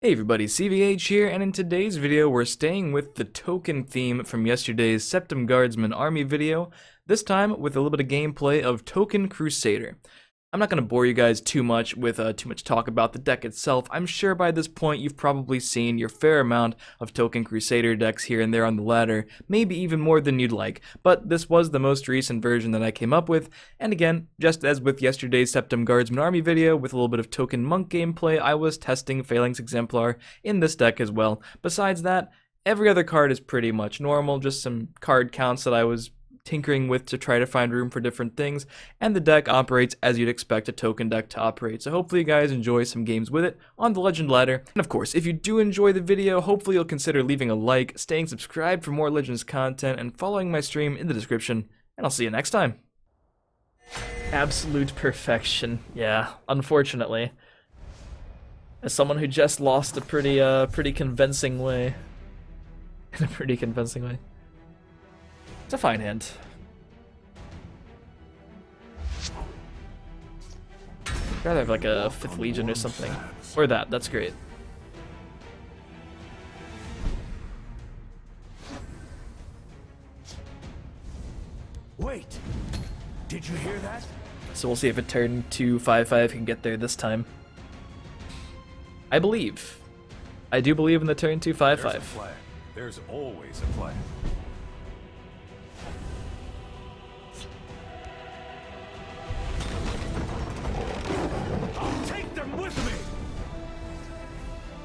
Hey everybody, CVH here, and in today's video we're staying with the token theme from yesterday's Septum Guardsman Army video, this time with a little bit of gameplay of Token Crusader. I'm not going to bore you guys too much with too much talk about the deck itself. I'm sure by this point you've probably seen your fair amount of Token Crusader decks here and there on the ladder, maybe even more than you'd like, but this was the most recent version that I came up with, and again, just as with yesterday's Septum Guardsman Army video with a little bit of Token Monk gameplay, I was testing Phalanx Exemplar in this deck as well. Besides that, every other card is pretty much normal, just some card counts that I was tinkering with to try to find room for different things, and the deck operates as you'd expect a token deck to operate, so hopefully you guys enjoy some games with it on the Legend ladder. And of course, if you do enjoy the video, hopefully you'll consider leaving a like, staying subscribed for more Legends content, and following my stream in the description, and I'll see you next time. Absolute perfection, yeah, unfortunately. As someone who just lost a pretty convincing way. In a pretty convincing way. It's a fine hand. I'd rather have like a 5th Legion or something. Or that's great. Wait! Did you hear that? So we'll see if a turn 2/5/5 can get there this time. I believe. I do believe in the turn 2/5/5. There's always a plan.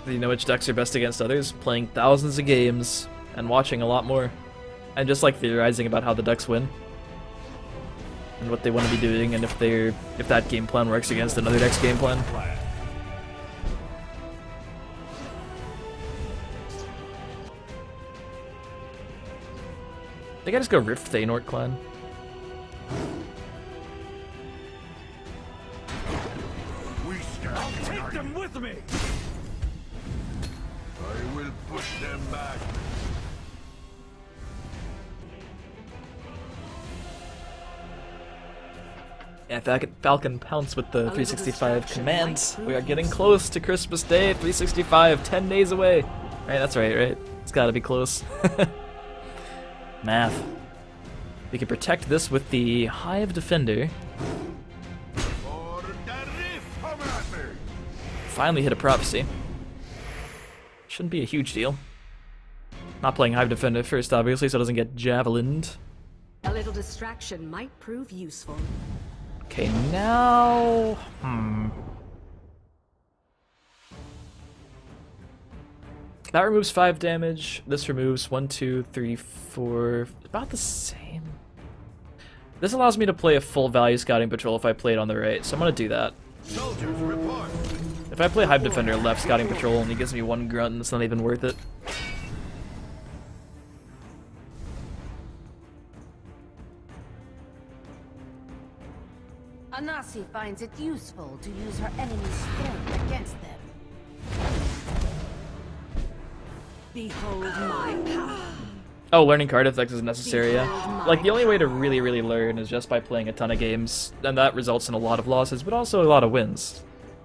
You know which decks are best against others? Playing thousands of games and watching a lot more. And just like theorizing about how the decks win. And what they want to be doing, and if that game plan works against another deck's game plan. I think I just go Rift Thaynort Clan. I'll take them with me! I will push them back. Yeah, Falcon Pounce with the 365 commands. We are getting close to Christmas Day, 365, 10 days away. Right, that's right? It's gotta be close. Math. We can protect this with the Hive Defender. Finally hit a Prophecy. Shouldn't be a huge deal. Not playing Hive Defender first, obviously, so it doesn't get javelined. A little distraction might prove useful. Okay, now... That removes 5 damage. This removes 1, 2, 3, 4... About the same. This allows me to play a full value Scouting Patrol if I play it on the right, so I'm gonna do that. Soldiers report. If I play Hive Defender left Scouting Patrol and he gives me 1 grunt, it's not even worth it. Anasi finds it useful to use her enemy's strength against them. Behold my power. Oh, learning card effects is necessary, yeah. Like, the only way to really learn is just by playing a ton of games, and that results in a lot of losses, but also a lot of wins.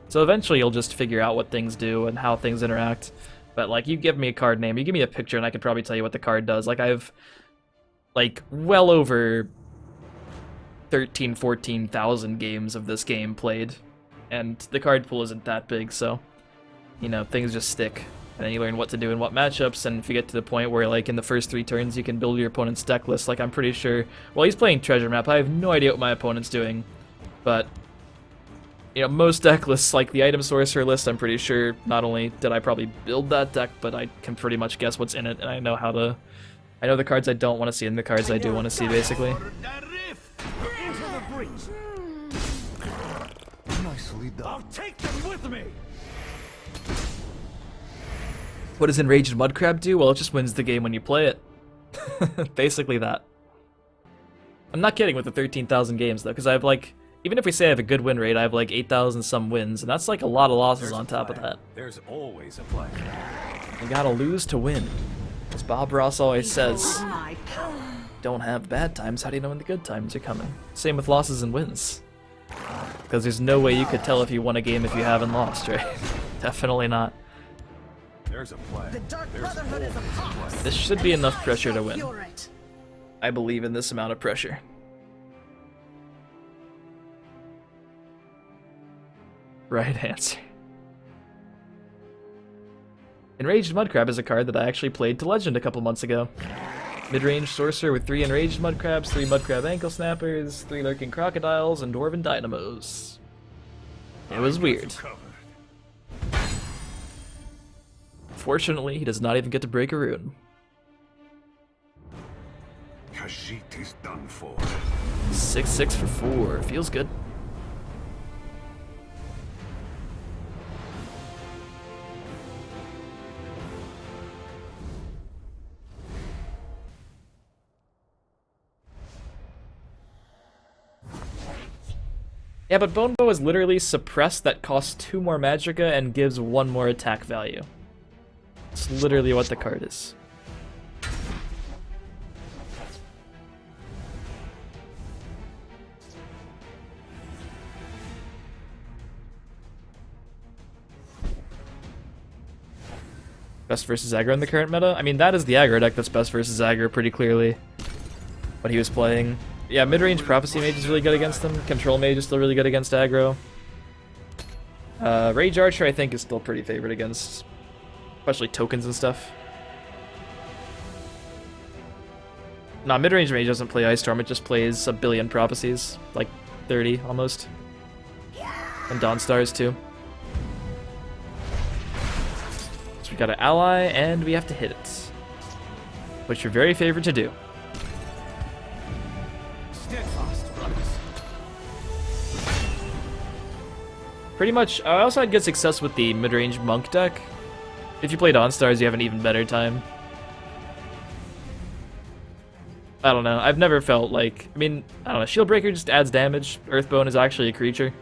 So eventually you'll just figure out what things do and how things interact. But, like, you give me a card name, you give me a picture, and I could probably tell you what the card does. Like, I've, like, well over 14,000 games of this game played, and the card pool isn't that big, so, you know, things just stick. And then you learn what to do in what matchups, and if you get to the point where, like, in the first 3 turns you can build your opponent's deck list, like, I'm pretty sure... Well, he's playing Treasure Map, I have no idea what my opponent's doing, but... You know, most deck lists, like the Item Sorcerer list, I'm pretty sure not only did I probably build that deck, but I can pretty much guess what's in it, and I know how to... I know the cards I don't want to see and the cards I do want to see, basically. Nicely done. I'll take them with me. What does Enraged Mudcrab do? Well, it just wins the game when you play it. Basically that. I'm not kidding with the 13,000 games, though, because I have, like... Even if we say I have a good win rate, I have, like, 8,000 some wins, and that's, like, a lot of losses on top of that. There's always a plan. You gotta lose to win. As Bob Ross always says, don't have bad times, how do you know when the good times are coming? Same with losses and wins. Because there's no way you could tell if you won a game if you haven't lost, right? Definitely not. There's a plan. The Dark Brotherhood is upon us. This should be and enough I pressure to shall win. cure it. I believe in this amount of pressure. Right answer. Enraged Mudcrab is a card that I actually played to Legend a couple months ago. Mid-range sorcerer with 3 Enraged Mudcrabs, 3 Mudcrab Ankle Snappers, 3 Lurking Crocodiles, and Dwarven Dynamos. It was weird. Fortunately, he does not even get to break a rune. Khajiit is done for. 6/6 for 4. Feels good. Yeah, but Bone Bow is literally suppressed that costs 2 more magicka and gives 1 more attack value. It's literally what the card is. Best versus aggro in the current meta? I mean, that is the aggro deck that's best versus aggro pretty clearly. What he was playing. Yeah, mid-range Prophecy Mage is really good against them. Control Mage is still really good against aggro. Rage Archer, I think, is still pretty favored against, especially tokens and stuff. Nah, mid-range Mage doesn't play Ice Storm, it just plays a billion Prophecies. Like 30, almost. And Dawn Stars, too. So we got an ally, and we have to hit it. Which you're very favored to do. Pretty much, I also had good success with the mid-range Monk deck. If you play Dawn Stars, you have an even better time. I don't know, I've never felt like... I mean, I don't know, Shieldbreaker just adds damage. Earthbone is actually a creature.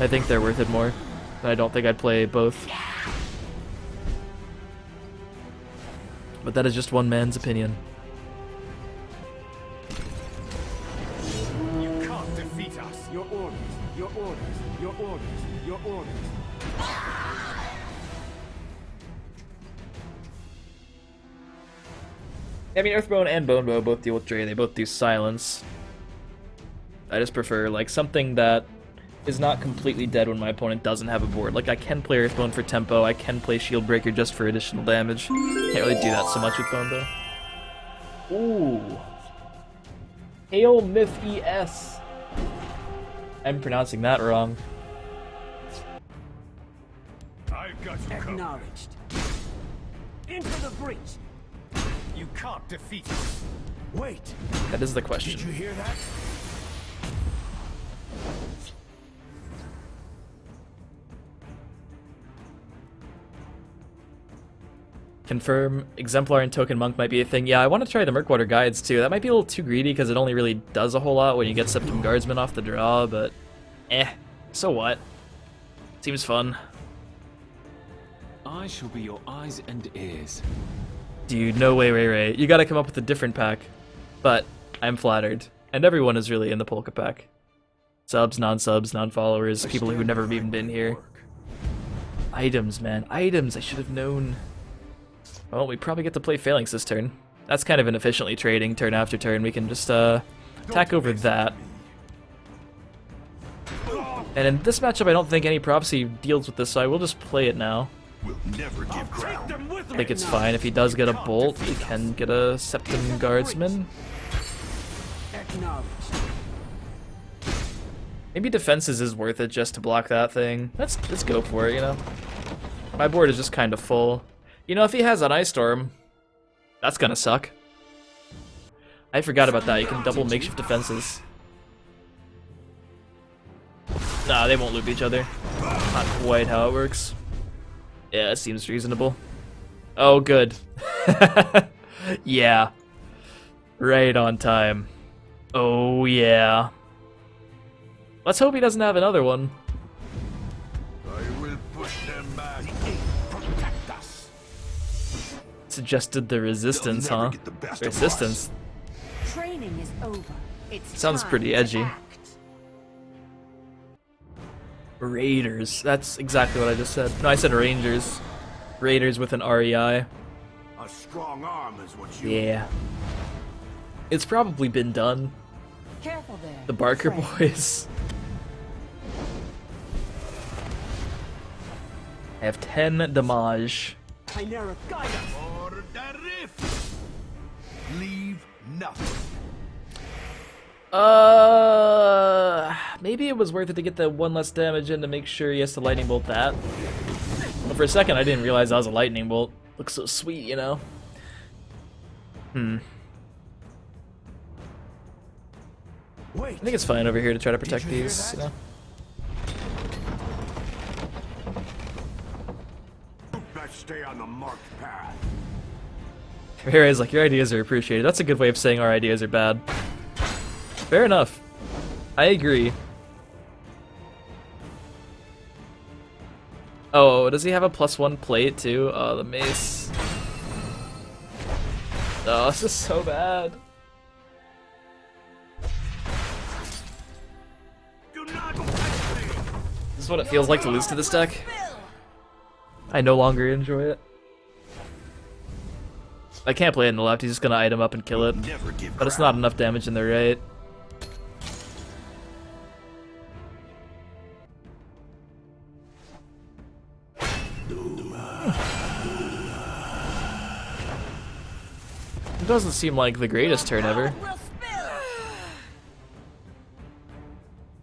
I think they're worth it more. And I don't think I'd play both. But that is just one man's opinion. You can't defeat us. Your orders, your orders, your orders, your orders. I mean, Earthbone and Bonebow both deal with Dre, they both do silence. I just prefer, like, something that is not completely dead when my opponent doesn't have a board. Like, I can play Earthbone for tempo, I can play Shieldbreaker just for additional damage. Can't really do that so much with Bonebow. Ooh. Hail Myth ES. I'm pronouncing that wrong. I've got you covered. Acknowledged. Into the breach. You can't defeat us. Wait. That is the question. Did you hear that? Confirm, Exemplar and Token Monk might be a thing. Yeah, I want to try the Murkwater Guides too. That might be a little too greedy because it only really does a whole lot when you get Septum Guardsman off the draw, but so what? Seems fun. I shall be your eyes and ears. Dude, no way, Ray. You gotta come up with a different pack. But I'm flattered. And everyone is really in the Polka pack. Subs, non-subs, non-followers, people who've never even been here. Items, man. Items, I should have known. Well, we probably get to play Phalanx this turn. That's kind of inefficiently trading turn after turn. We can just attack over that. And in this matchup, I don't think any Prophecy deals with this, so I will just play it now. We'll never give ground. I think it's fine. If he does get a Bolt, he can get a Septum Guardsman. Acknowledged. Maybe Defenses is worth it just to block that thing. Let's go for it, you know? My board is just kind of full. You know, if he has an Ice Storm, that's gonna suck. I forgot about that. You can double makeshift defenses. Nah, they won't loop each other. Not quite how it works. Yeah, it seems reasonable. Oh, good. Yeah. Right on time. Oh, yeah. Let's hope he doesn't have another one. I will push them back. Protect us. Suggested the resistance, They'll never huh? get the best of Resistance. Training is over. It's Sounds time pretty to edgy. act. Raiders. That's exactly what I just said. No, I said Rangers. Raiders with an REI. A strong arm is what you Yeah. It's probably been done. Careful there. The Barker friend. boys. I have 10 damage. Chimera, guide us! Order the rift! Leave nothing. Maybe it was worth it to get the 1 less damage in to make sure he has to lightning bolt that. But for a second I didn't realize that was a lightning bolt. Looks so sweet, you know? Wait! I think it's fine over here to try to protect you hear these, that? you know? You best stay on the marked path. Here's like, your ideas are appreciated. That's a good way of saying our ideas are bad. Fair enough. I agree. Oh, does he have a +1 plate too? Oh, the mace. Oh, this is so bad. Do not touch me! This is what it feels like to lose to this deck. I no longer enjoy it. I can't play it in the left, he's just gonna item up and kill it. Never give But it's not enough damage in the right. It doesn't seem like the greatest turn ever.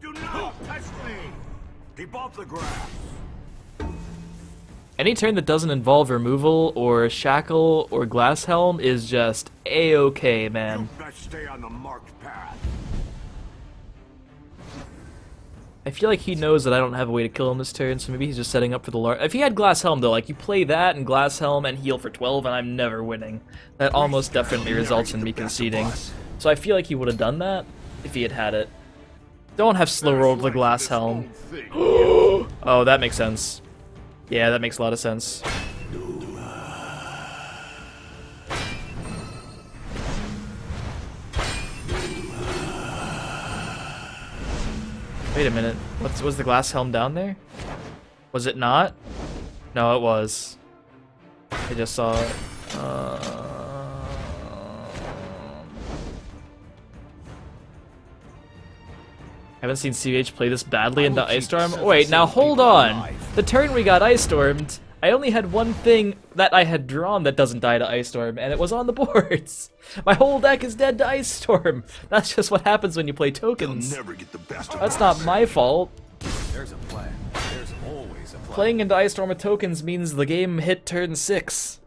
Do not touch me! Keep off the grass! Any turn that doesn't involve removal or shackle or glass helm is just a-okay, man. You best stay on the marked path. I feel like he knows that I don't have a way to kill him this turn, so maybe he's just setting up for the large. If he had glass helm though, like you play that and glass helm and heal for 12 and I'm never winning. That almost definitely results in me conceding. So I feel like he would have done that if he had had it. Don't have slow roll the glass helm. Oh, that makes sense. Yeah, that makes a lot of sense. Wait a minute. Was the glass helm down there? Was it not? No, it was. I just saw it. Haven't seen CH play this badly into Ice Storm. Wait, now hold on. The turn we got Ice Stormed, I only had one thing that I had drawn that doesn't die to Ice Storm, and it was on the boards. My whole deck is dead to Ice Storm. That's just what happens when you play tokens. Never get the best of That's not my fault. There's a plan. There's always a plan. Playing into Ice Storm with tokens means the game hit turn 6.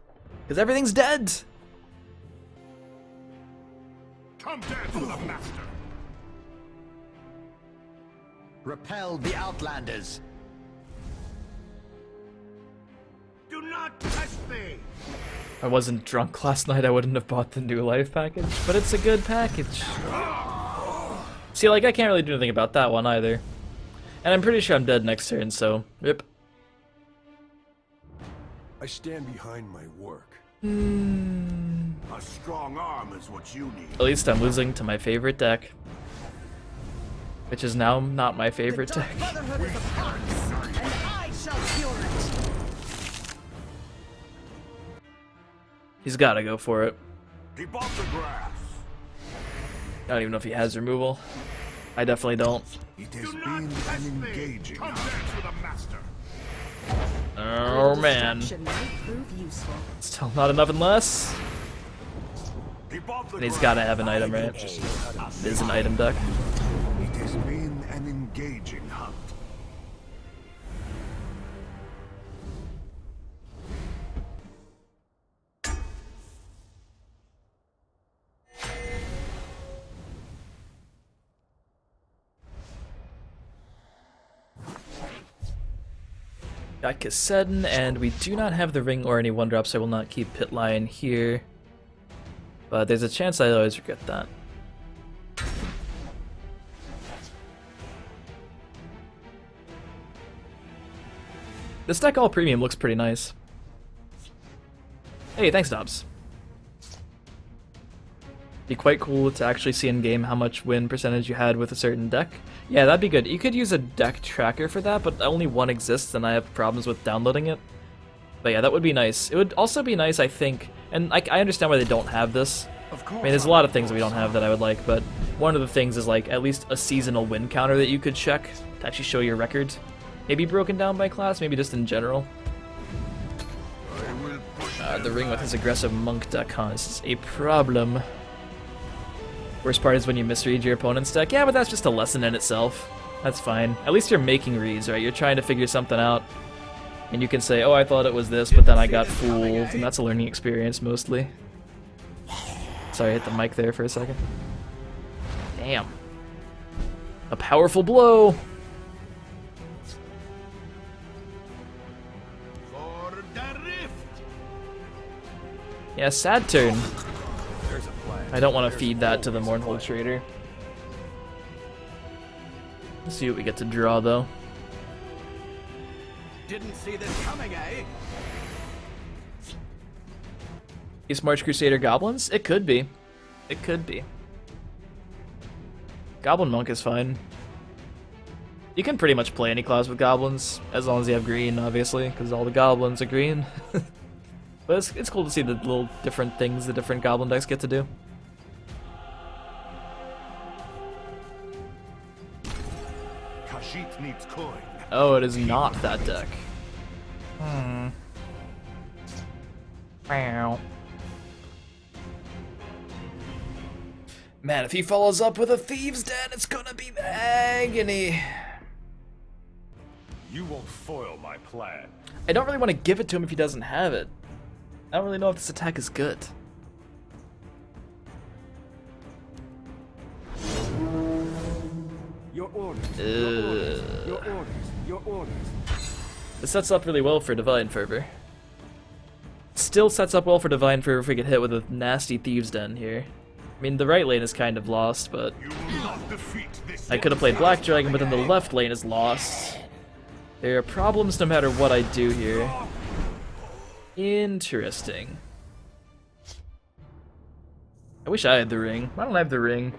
Because everything's dead. Come dance with the master. Repel the Outlanders. Do not touch me. If I wasn't drunk last night, I wouldn't have bought the new life package, but it's a good package. See, like, I can't really do anything about that one either. And I'm pretty sure I'm dead next turn, so, yep. I stand behind my work. A strong arm is what you need. At least I'm losing to my favorite deck. Which is now not my favorite deck. Brotherhood is upon us, and I shall cure it. He's gotta go for it. Keep off the grass. I don't even know if he has removal. I definitely don't. It has been an engaging. Come dance with the master. Oh man. Distraction might prove useful. Still not enough unless. Keep off the And he's grass. gotta have an item, right? It is an item deck. It has been an engaging hunt. Got Kassedin, and we do not have the ring or any 1-drops, so I will not keep Pit Lion here. But there's a chance I always regret that. This deck all premium looks pretty nice. Hey, thanks, Dobbs. Be quite cool to actually see in game how much win percentage you had with a certain deck. Yeah, that'd be good. You could use a deck tracker for that, but only one exists and I have problems with downloading it. But yeah, that would be nice. It would also be nice, I think, and I understand why they don't have this. Of I course. mean, there's a lot of things that we don't have that I would like, but one of the things is like at least a seasonal win counter that you could check to actually show your record. Maybe broken down by class, maybe just in general. I will push The ring with his aggressive monk deck is a problem. Worst part is when you misread your opponent's deck. Yeah, but that's just a lesson in itself. That's fine. At least you're making reads, right? You're trying to figure something out. And you can say, oh, I thought it was this, but then I got fooled. And that's a learning experience, mostly. Sorry, I hit the mic there for a second. Damn. A powerful blow! for the rift. Yeah, sad turn. There's a plan. I don't want to feed that to the Mournhold Trader. Let's see what we get to draw, though. Didn't see this coming, eh? Is March Crusader goblins? It could be. It could be. Goblin Monk is fine. You can pretty much play any class with goblins, as long as you have green, obviously, because all the goblins are green. But it's cool to see the little different things the different goblin decks get to do. Khajiit needs coin. Oh, it is not that deck. Wow. Man, if he follows up with a Thieves' Den, it's gonna be agony. You won't foil my plan. I don't really want to give it to him if he doesn't have it. I don't really know if this attack is good. Your orders. Your orders. Your orders. Your orders. This sets up really well for Divine Fervor. Still sets up well for Divine Fervor if we get hit with a nasty Thieves' Den here. I mean, the right lane is kind of lost, but You will not defeat this. I could have played Black Dragon, but then the left lane is lost. There are problems no matter what I do here. Interesting. I wish I had the ring. Why don't I have the ring?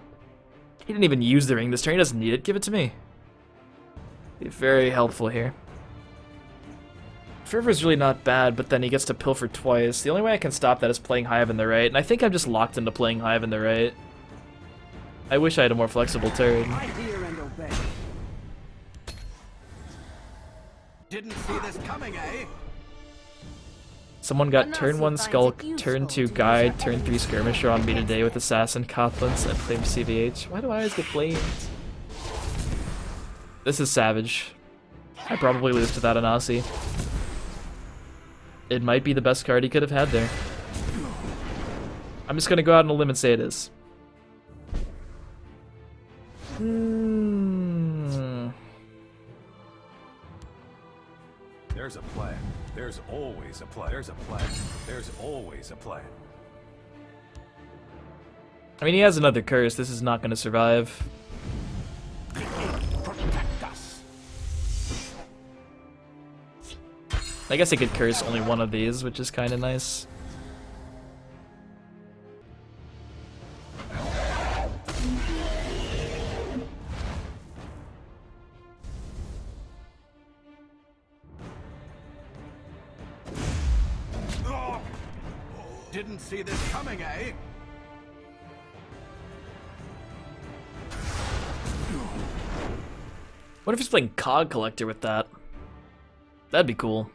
He didn't even use the ring this turn. He doesn't need it. Give it to me. Be very helpful here. Fervor's really not bad, but then he gets to pilfer twice. The only way I can stop that is playing Hive in the right, and I think I'm just locked into playing Hive in the right. I wish I had a more flexible turn. I hear and obey. Didn't see this coming, eh? Someone got Anasi turn 1 finds it Skulk, useful turn 2 to use Guide, her turn 3 Skirmisher on me today with Assassin Coplins. I claim CVH. Why do I always get blamed? This is savage. I probably lose to that Anasi. It might be the best card he could have had there. I'm just gonna go out on a limb and say it is. There's a plan. There's always a plan. There's a plan. There's always a plan. I mean, he has another curse. This is not gonna survive. Protect us. I guess I could curse only one of these, which is kind of nice. Oh, didn't see this coming, eh? What if he's playing Cog Collector with that? That'd be cool.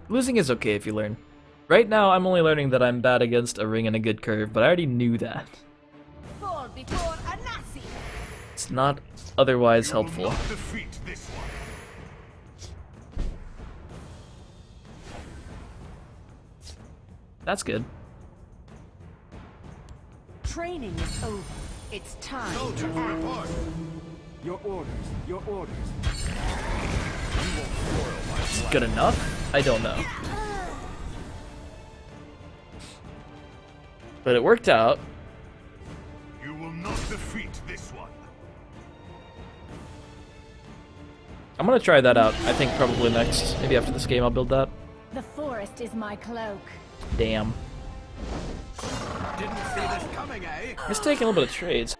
Losing is okay if you learn. Right now, I'm only learning that I'm bad against a ring and a good curve, but I already knew that. Fall before Anasi. It's not otherwise You will helpful. not defeat this one. That's good. Training is over. It's time to Soldiers act. report. Your orders. Your orders. You won't foil my plan. Good enough? I don't know. But it worked out. You will not defeat this one. I'm gonna try that out. I think probably next. Maybe after this game I'll build that. The forest is my cloak. Damn. Didn't see this coming, eh? Just taking a little bit of trades.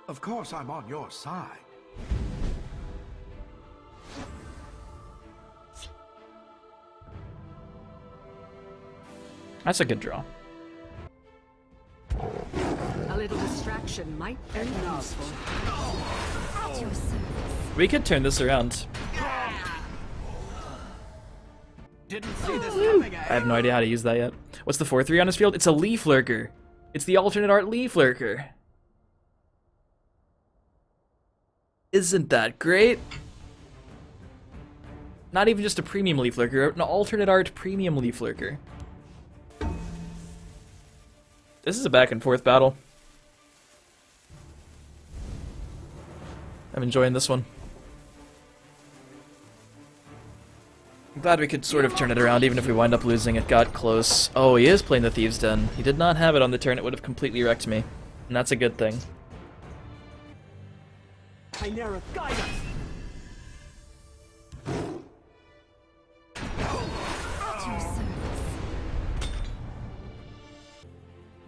Of course I'm on your side. That's a good draw. A little distraction might end useful. At your service. We could turn this around. Didn't see this coming, I have no idea how to use that yet. What's the 4/3 on his field? It's a Leaf Lurker. It's the alternate art Leaf Lurker. Isn't that great? Not even just a premium Leaf Lurker, an alternate art premium Leaf Lurker. This is a back and forth battle. I'm enjoying this one. I'm glad we could sort of turn it around, even if we wind up losing. It got close. Oh, he is playing the Thieves' Den. He did not have it on the turn. It would have completely wrecked me. And that's a good thing. Chimera, guide us! At your service.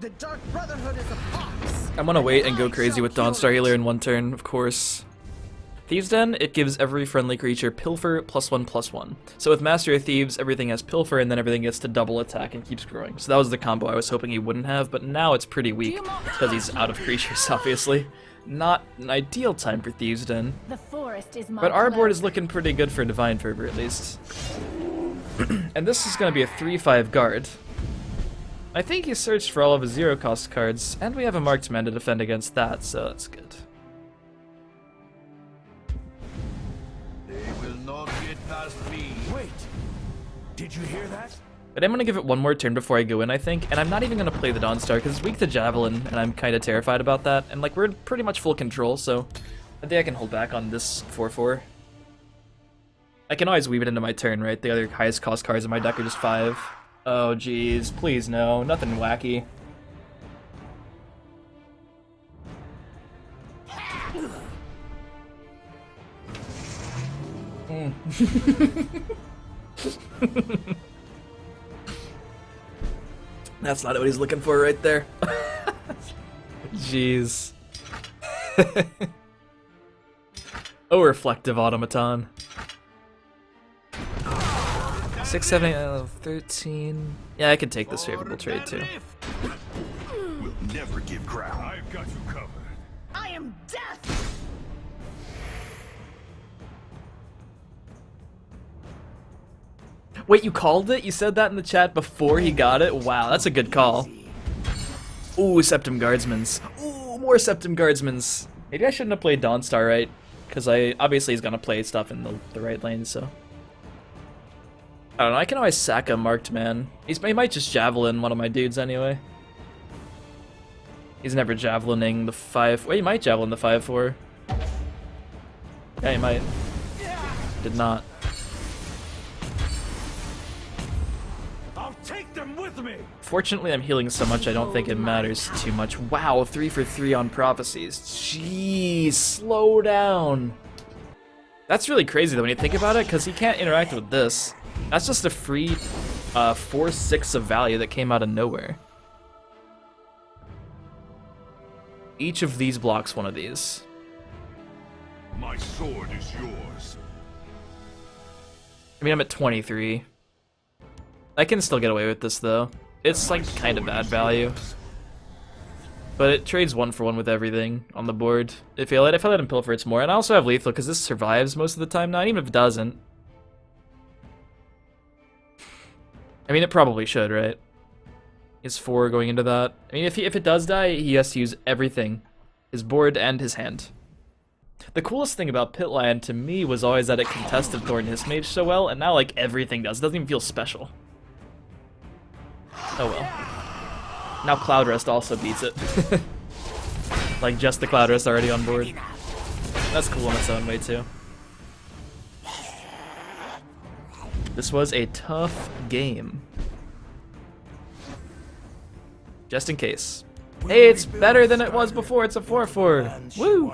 The Dark Brotherhood is a fox. I'm gonna wait and go crazy with Dawnstar Healer in one turn, of course. Thieves' Den, it gives every friendly creature Pilfer +1/+1. So with Master of Thieves, everything has Pilfer and then everything gets to double attack and keeps growing. So that was the combo I was hoping he wouldn't have, but now it's pretty weak because he's out of creatures, obviously. Not an ideal time for Thieves' Den. The forest is my But our board cloak. is looking pretty good for Divine Fervor, at least. And this is going to be a 3/5 guard. I think he searched for all of his 0-cost cards, and we have a Marked Man to defend against that, so that's good. They will not get past me. Wait. Did you hear that? But I'm going to give it one more turn before I go in, I think, and I'm not even going to play the Dawnstar, because it's weak to Javelin, and I'm kind of terrified about that, and like, we're in pretty much full control, so I think I can hold back on this 4/4. I can always weave it into my turn, right? The other highest cost cards in my deck are just 5. Oh, jeez. Please, no. Nothing wacky. That's not what he's looking for right there. Jeez. Oh, Reflective Automaton. 6, 7, 8, 13. Yeah, I could take this favorable trade too. We'll never give ground. I've got you covered. I am death! Wait, you called it? You said that in the chat before he got it? Wow, that's a good call. Ooh, Septum Guardsmans. Ooh, more Septum Guardsmans. Maybe I shouldn't have played Dawnstar, right? Because obviously he's gonna play stuff in the right lane, so. I don't know, I can always sack a Marked Man. He might just Javelin one of my dudes anyway. He's never Javelining the 5. Wait, he might Javelin the 5/4. Yeah, he might. Did not. I'll take them with me. Fortunately, I'm healing so much I don't think it matters too much. Wow, 3 for 3 on Prophecies. Jeez, slow down. That's really crazy though when you think about it, because he can't interact with this. That's just a free 4/6 of value that came out of nowhere. Each of these blocks one of these. My sword is yours. I mean, I'm at 23. I can still get away with this though. It's like kind of bad value. But it trades 1-for-1 with everything on the board. If I let him pilfer, it's more. And I also have lethal because this survives most of the time now, even if it doesn't. I mean, it probably should, right? Is 4 going into that? I mean, if it does die, he has to use everything. His board and his hand. The coolest thing about Pit Lion to me was always that it contested Thorn Hiss Mage so well, and now like everything does. It doesn't even feel special. Oh well. Now Cloud Rest also beats it. Like just the Cloud Rest already on board. That's cool in its own way too. This was a tough game. Just in case. Hey, it's better than it was before. It's a 4/4. Woo!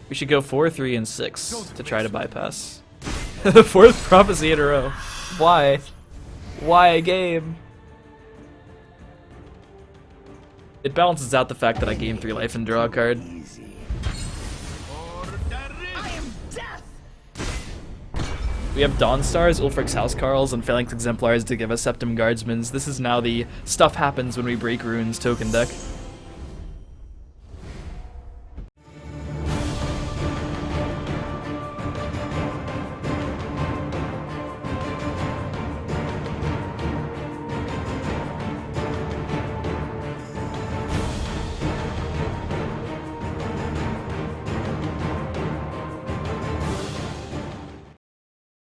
We should go 4, 3, and 6 to try to bypass. The 4th prophecy in a row. Why? Why a game? It balances out the fact that I gain 3 life and draw a card. I am death! We have Dawnstars, Ulfric's Housecarls, and Phalanx Exemplars to give us Septum Guardsmen. This is now the stuff happens when we break runes token deck.